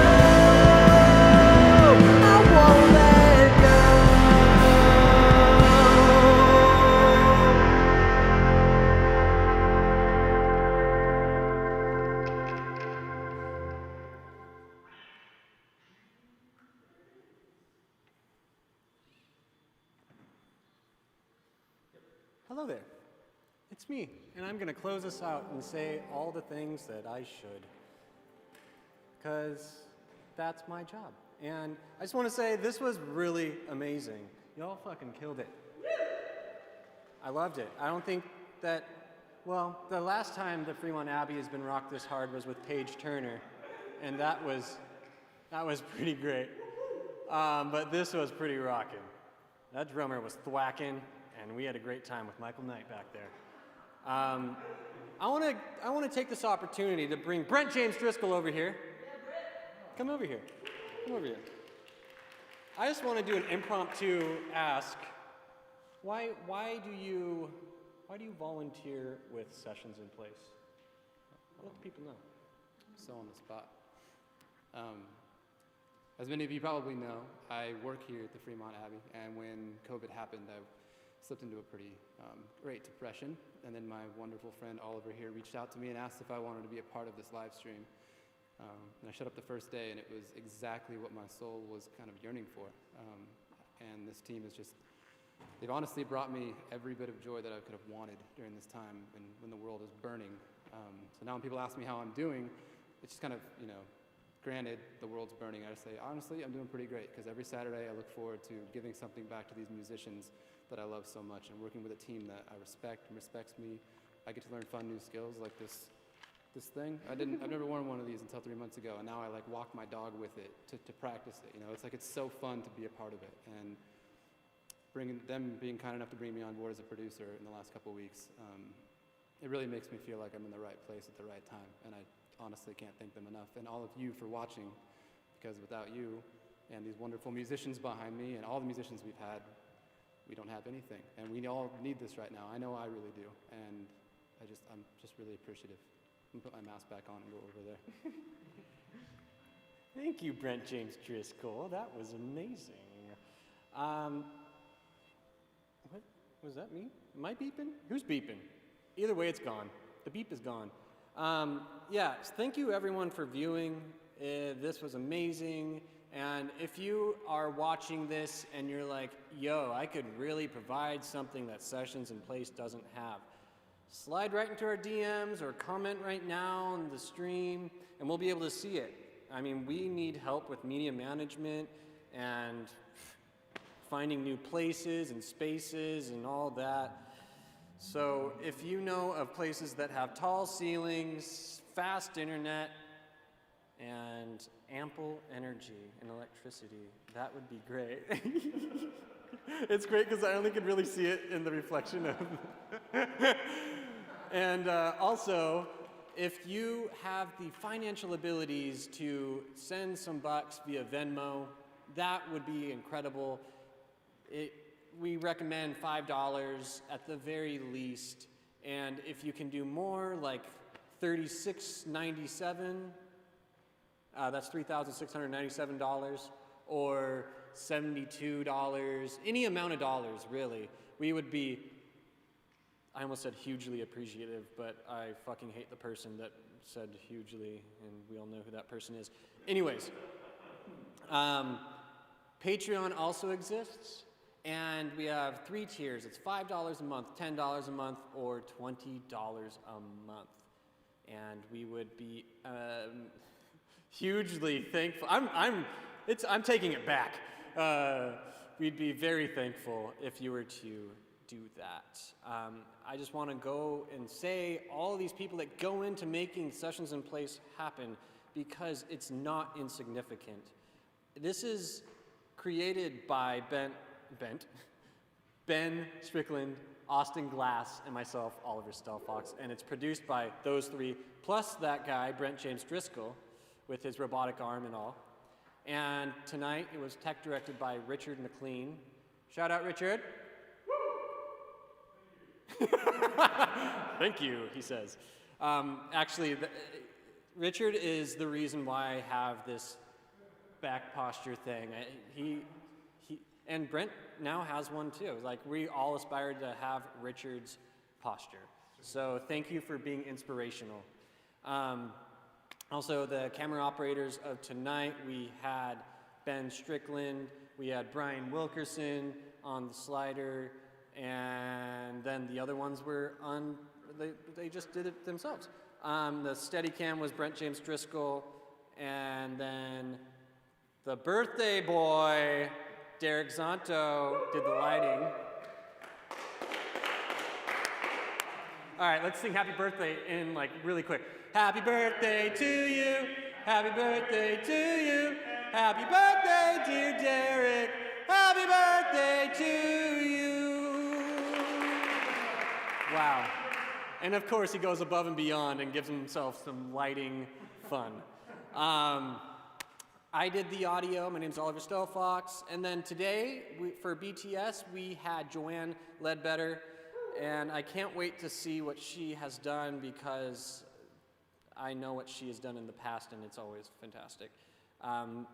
I won't let go. Hello there. It's me, and I'm going to close us out and say all the things that I should. Because that's my job. And I just want to say this was really amazing. Y'all fucking killed it. I loved it. I don't think that, well, the last time the Fremont Abbey has been rocked this hard was with Paige Turner, and that was pretty great. But this was pretty rocking. That drummer was thwacking, and we had a great time with Michael Knight back there. I want to take this opportunity to bring Brent James Driscoll over here. Come over here. Come over here. I just want to do an impromptu ask. Why do you volunteer with Sessions in Place? I'll let the people know. So on the spot. As many of you probably know, I work here at the Fremont Abbey, and when COVID happened, I slipped into a pretty great depression. And then my wonderful friend Oliver here reached out to me and asked if I wanted to be a part of this live stream. And I showed up the first day, and it was exactly what my soul was kind of yearning for. And this team is just, they've honestly brought me every bit of joy that I could have wanted during this time when the world is burning. So now when people ask me how I'm doing, it's just kind of, granted the world's burning, I just say, honestly, I'm doing pretty great, because every Saturday I look forward to giving something back to these musicians that I love so much, and working with a team that I respect and respects me. I get to learn fun new skills like this thing. I've never worn one of these until 3 months ago, and now I walk my dog with it to practice it. It's so fun to be a part of it, and being kind enough to bring me on board as a producer in the last couple of weeks, it really makes me feel like I'm in the right place at the right time, and I honestly can't thank them enough, and all of you for watching, because without you and these wonderful musicians behind me and all the musicians we've had, we don't have anything, and we all need this right now. I know I really do, and I'm just really appreciative. I'm gonna put my mask back on and go over there. Thank you, Brent James Driscoll. That was amazing. Was that me? Am I beeping? Who's beeping? Either way, it's gone. The beep is gone. Yeah, thank you everyone for viewing. This was amazing. And if you are watching this and you're like, yo, I could really provide something that Sessions in Place doesn't have, slide right into our DMs or comment right now on the stream and we'll be able to see it. I mean, we need help with media management and finding new places and spaces and all that. So if you know of places that have tall ceilings, fast internet, and ample energy and electricity, that would be great. It's great because I only could really see it in the reflection of. And also, if you have the financial abilities to send some bucks via Venmo, that would be incredible. We recommend $5 at the very least, and if you can do more, like $36.97, that's $3,697, or $72, any amount of dollars, really. We would be, I almost said hugely appreciative, but I fucking hate the person that said hugely, and we all know who that person is. Anyways, Patreon also exists. And we have 3 tiers. It's $5 a month, $10 a month, or $20 a month. And we would be hugely thankful. I'm taking it back. We'd be very thankful if you were to do that. I just want to go and say all of these people that go into making Sessions in Place happen, because it's not insignificant. This is created by Ben Strickland, Austin Glass, and myself, Oliver Stelfox, and it's produced by those 3, plus that guy, Brent James Driscoll, with his robotic arm and all. And tonight it was tech directed by Richard McLean. Shout out, Richard. Thank you, he says. Actually, Richard is the reason why I have this back posture thing. And Brent now has one too. Like, we all aspired to have Richard's posture. So thank you for being inspirational. Also, the camera operators of tonight, we had Ben Strickland, we had Brian Wilkerson on the slider, and then the other ones were they just did it themselves. The Steadicam was Brent James Driscoll, and then the birthday boy, Derek Zonto, did the lighting. All right, let's sing Happy Birthday in like really quick. Happy birthday to you, happy birthday to you, happy birthday dear Derek, happy birthday to you. Wow. And of course he goes above and beyond and gives himself some lighting fun. I did the audio. My name's Oliver Stelfox. And then today, for BTS, we had Joanne Ledbetter. And I can't wait to see what she has done, because I know what she has done in the past, and it's always fantastic.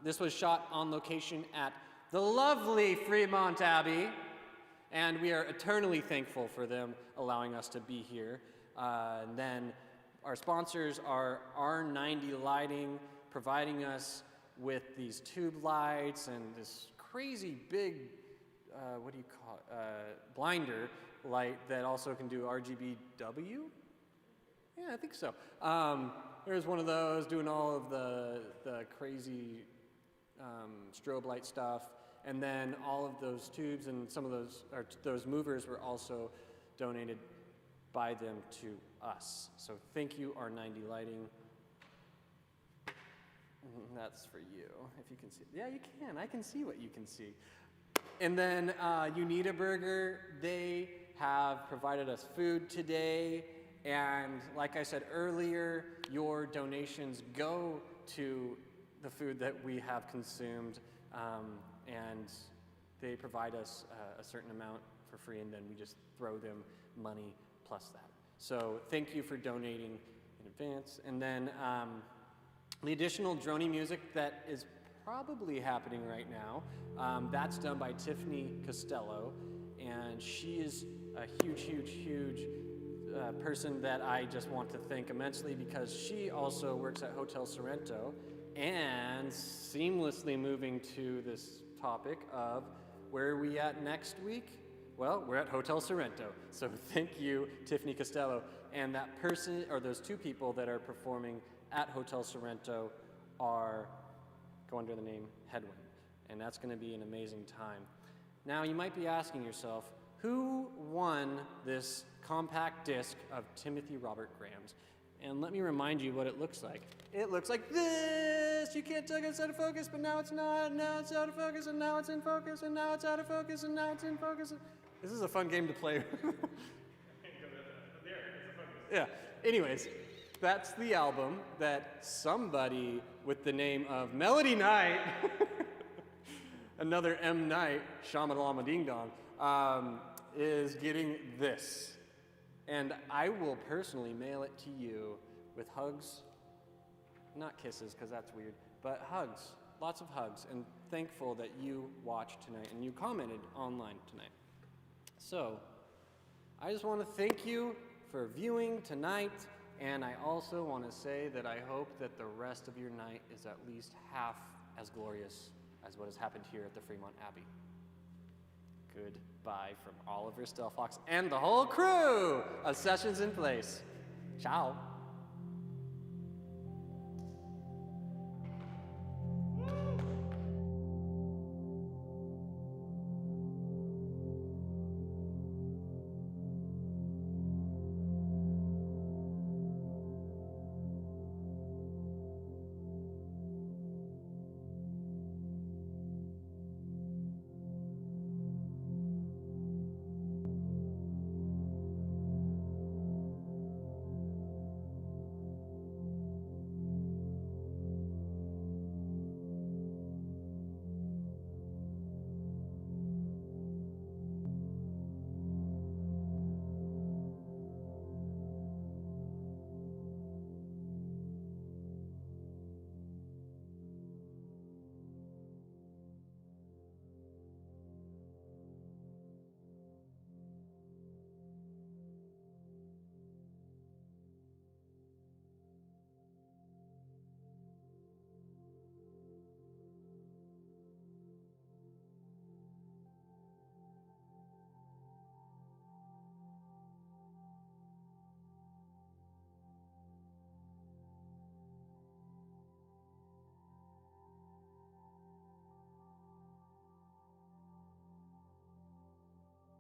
This was shot on location at the lovely Fremont Abbey. And we are eternally thankful for them allowing us to be here. And then our sponsors are R90 Lighting, providing us with these tube lights and this crazy big, what do you call it, blinder light that also can do RGBW? Yeah, I think so. There's one of those doing all of the crazy strobe light stuff. And then all of those tubes and some of those movers were also donated by them to us. So thank you, R90 Lighting. That's for you, if you can see. Yeah, you can. I can see what you can see. And then You Need a Burger, they have provided us food today. And like I said earlier, your donations go to the food that we have consumed. And they provide us a certain amount for free, and then we just throw them money plus that. So thank you for donating in advance. And then the additional droney music that is probably happening right now, that's done by Tiffany Costello, and she is a huge person that I just want to thank immensely because she also works at Hotel Sorrento, and seamlessly moving to this topic of where are we at next week? Well, we're at Hotel Sorrento. So thank you, Tiffany Costello. And that person, or those two people that are performing at Hotel Sorrento are go under the name Headwind. And that's gonna be an amazing time. Now you might be asking yourself, who won this compact disc of Timothy Robert Graham's? And let me remind you what it looks like. It looks like this! You can't tell it's out of focus, but now it's not, and now it's out of focus, and now it's in focus, and now it's out of focus, and now it's in focus. This is a fun game to play. Yeah, anyways, that's the album that somebody with the name of Melody Knight, another M. Knight, Shamalama Ding Dong, is getting this. And I will personally mail it to you with hugs, not kisses, because that's weird, but hugs, lots of hugs, and thankful that you watched tonight and you commented online tonight. So, I just want to thank you for viewing tonight, and I also want to say that I hope that the rest of your night is at least half as glorious as what has happened here at the Fremont Abbey. Goodbye from Oliver Stelfox and the whole crew of Sessions in Place. Ciao.